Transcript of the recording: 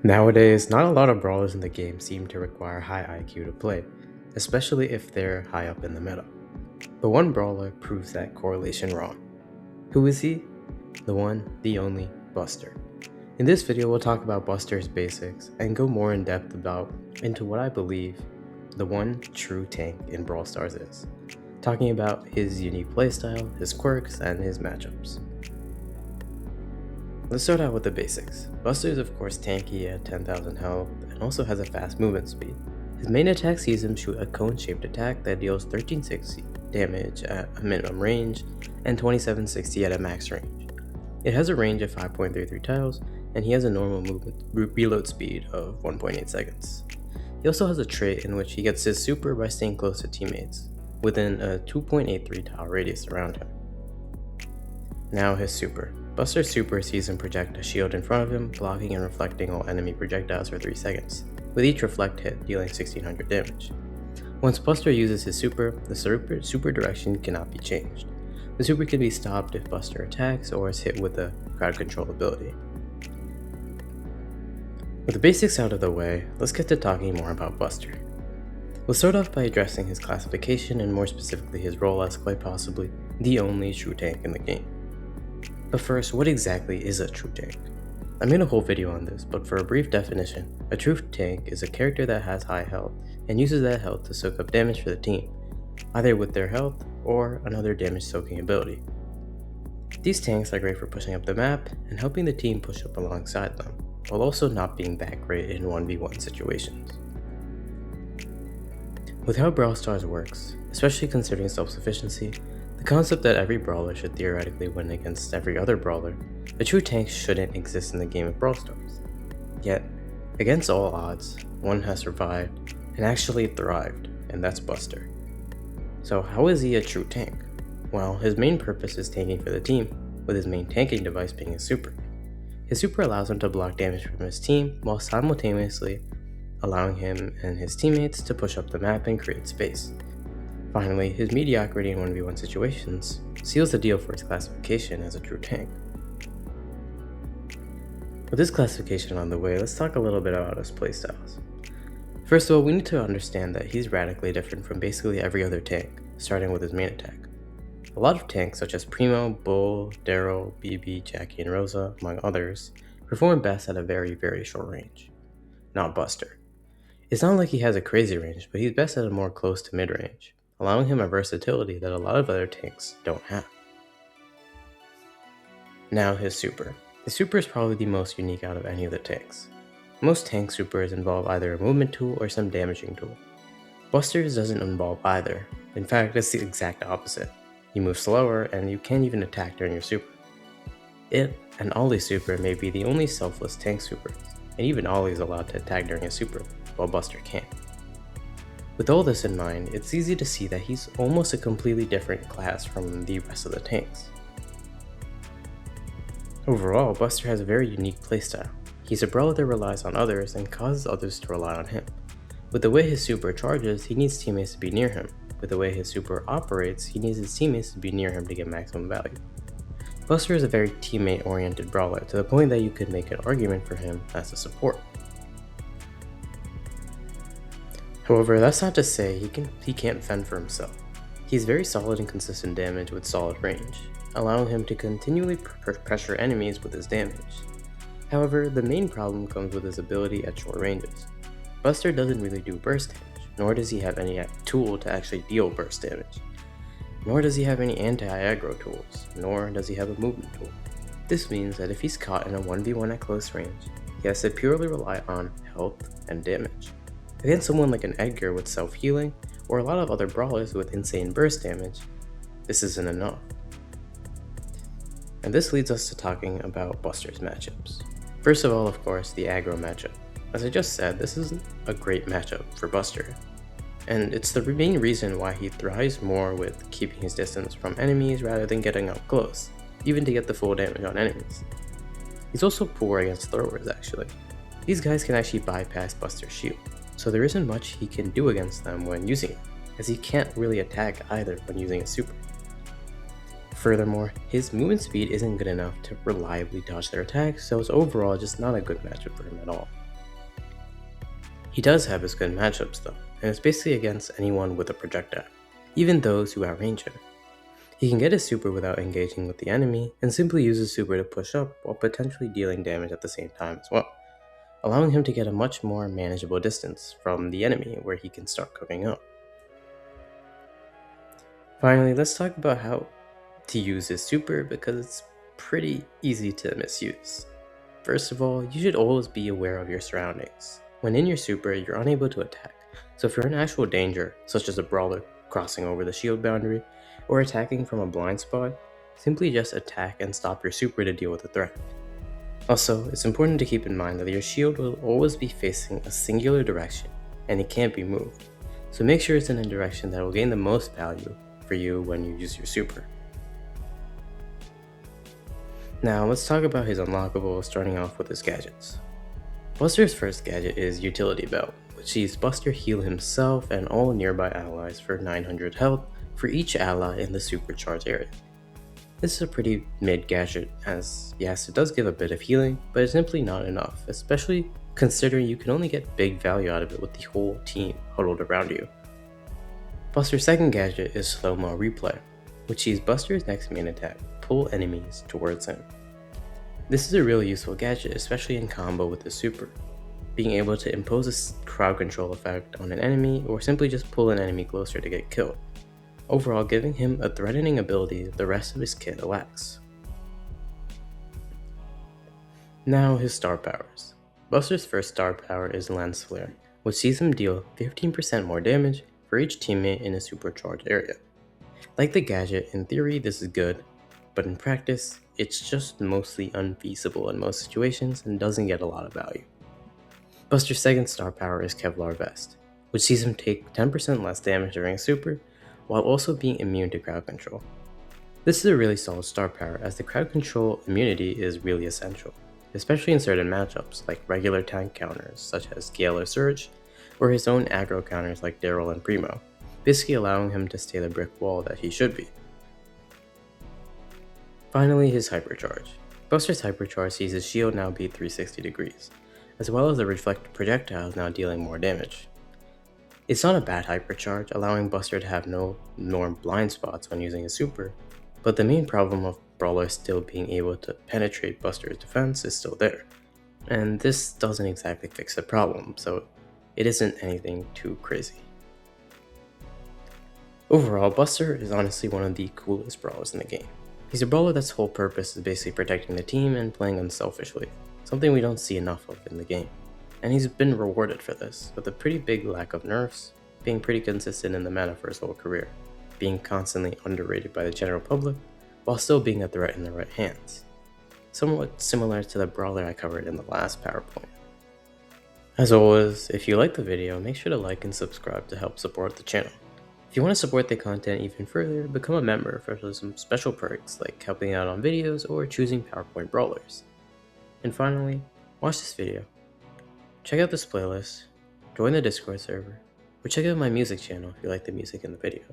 Nowadays, not a lot of brawlers in the game seem to require high IQ to play, especially if they're high up in the meta. But one brawler proves that correlation wrong. Who is he? The one, the only, Buster. In this video, we'll talk about Buster's basics and go more in depth into what I believe the one true tank in Brawl Stars is, talking about his unique playstyle, his quirks, and his matchups. Let's start out with the basics. Buster is of course tanky at 10,000 health and also has a fast movement speed. His main attack sees him shoot a cone-shaped attack that deals 1360 damage at a minimum range and 2760 at a max range. It has a range of 5.33 tiles and he has a normal movement reload speed of 1.8 seconds. He also has a trait in which he gets his super by staying close to teammates, within a 2.83 tile radius around him. Now his super. Buster's super sees him project a shield in front of him, blocking and reflecting all enemy projectiles for 3 seconds, with each reflect hit dealing 1600 damage. Once Buster uses his super, the super direction cannot be changed. The super can be stopped if Buster attacks or is hit with a crowd control ability. With the basics out of the way, let's get to talking more about Buster. We'll start off by addressing his classification and more specifically his role as quite possibly the only true tank in the game. But first, what exactly is a true tank? I made a whole video on this, but for a brief definition, a true tank is a character that has high health and uses that health to soak up damage for the team, either with their health or another damage soaking ability. These tanks are great for pushing up the map and helping the team push up alongside them, while also not being that great in 1v1 situations. With how Brawl Stars works, especially considering self-sufficiency, the concept that every brawler should theoretically win against every other brawler, a true tank shouldn't exist in the game of Brawl Stars. Yet, against all odds, one has survived and actually thrived, and that's Buster. So how is he a true tank? Well, his main purpose is tanking for the team, with his main tanking device being his super. His super allows him to block damage from his team while simultaneously allowing him and his teammates to push up the map and create space. Finally, his mediocrity in 1v1 situations seals the deal for his classification as a true tank. With this classification on the way, let's talk a little bit about his playstyles. First of all, we need to understand that he's radically different from basically every other tank, starting with his main attack. A lot of tanks such as Primo, Bull, Daryl, BB, Jackie, and Rosa, among others, perform best at a very, very short range. Not Buster. It's not like he has a crazy range, but he's best at a more close to mid-range, allowing him a versatility that a lot of other tanks don't have. Now his super. His super is probably the most unique out of any of the tanks. Most tank supers involve either a movement tool or some damaging tool. Buster's doesn't involve either. In fact, it's the exact opposite. You move slower and you can't even attack during your super. It and Ollie's super may be the only selfless tank supers, and even Ollie is allowed to attack during his super, while Buster can't. With all this in mind, it's easy to see that he's almost a completely different class from the rest of the tanks. Overall, Buster has a very unique playstyle. He's a brawler that relies on others and causes others to rely on him. With the way his super charges, he needs teammates to be near him. With the way his super operates, he needs his teammates to be near him to get maximum value. Buster is a very teammate-oriented brawler to the point that you could make an argument for him as a support. However, that's not to say he can't fend for himself. He's very solid and consistent damage with solid range, allowing him to continually pressure enemies with his damage. However, the main problem comes with his ability at short ranges. Buster doesn't really do burst damage, nor does he have any tool to actually deal burst damage. Nor does he have any anti-aggro tools, nor does he have a movement tool. This means that if he's caught in a 1v1 at close range, he has to purely rely on health and damage. Against someone like an Edgar with self-healing, or a lot of other brawlers with insane burst damage, this isn't enough. And this leads us to talking about Buster's matchups. First of all, of course, the aggro matchup. As I just said, this is a great matchup for Buster, and it's the main reason why he thrives more with keeping his distance from enemies rather than getting up close, even to get the full damage on enemies. He's also poor against throwers actually. These guys can actually bypass Buster's shield, so there isn't much he can do against them when using it, as he can't really attack either when using a super. Furthermore, his movement speed isn't good enough to reliably dodge their attacks, so it's overall just not a good matchup for him at all. He does have his good matchups though, and it's basically against anyone with a projectile, even those who outrange him. He can get his super without engaging with the enemy, and simply uses super to push up while potentially dealing damage at the same time as well, allowing him to get a much more manageable distance from the enemy where he can start cooking up. Finally, let's talk about how to use his super because it's pretty easy to misuse. First of all, you should always be aware of your surroundings. When in your super, you're unable to attack, so if you're in actual danger, such as a brawler crossing over the shield boundary, or attacking from a blind spot, simply just attack and stop your super to deal with the threat. Also, it's important to keep in mind that your shield will always be facing a singular direction, and it can't be moved, so make sure it's in a direction that will gain the most value for you when you use your super. Now let's talk about his unlockables, starting off with his gadgets. Buster's first gadget is Utility Belt, which sees Buster heal himself and all nearby allies for 900 health for each ally in the supercharge area. This is a pretty mid gadget, as yes, it does give a bit of healing, but it's simply not enough, especially considering you can only get big value out of it with the whole team huddled around you. Buster's second gadget is Slow-Mo Replay, which sees Buster's next main attack pull enemies towards him. This is a really useful gadget, especially in combo with the super, being able to impose a crowd control effect on an enemy or simply just pull an enemy closer to get killed, overall giving him a threatening ability the rest of his kit lacks. Now his star powers. Buster's first star power is Lens Flare, which sees him deal 15% more damage for each teammate in a supercharged area. Like the gadget, in theory this is good, but in practice, it's just mostly unfeasible in most situations and doesn't get a lot of value. Buster's second star power is Kevlar Vest, which sees him take 10% less damage during super, while also being immune to crowd control. This is a really solid star power, as the crowd control immunity is really essential, especially in certain matchups like regular tank counters such as Gale or Surge, or his own aggro counters like Daryl and Primo, basically allowing him to stay the brick wall that he should be. Finally, his Hypercharge. Buster's Hypercharge sees his shield now be 360 degrees, as well as the reflected projectiles now dealing more damage. It's not a bad Hypercharge, allowing Buster to have no more blind spots when using his super, but the main problem of Brawler still being able to penetrate Buster's defense is still there, and this doesn't exactly fix the problem, so it isn't anything too crazy. Overall, Buster is honestly one of the coolest brawlers in the game. He's a brawler that's whole purpose is basically protecting the team and playing unselfishly, something we don't see enough of in the game. And he's been rewarded for this, with a pretty big lack of nerfs, being pretty consistent in the meta for his whole career, being constantly underrated by the general public, while still being a threat in the right hands. Somewhat similar to the brawler I covered in the last PowerPoint. As always, if you liked the video, make sure to like and subscribe to help support the channel. If you want to support the content even further, become a member for some special perks like helping out on videos or choosing PowerPoint brawlers. And finally, watch this video. Check out this playlist, join the Discord server, or check out my music channel if you like the music in the video.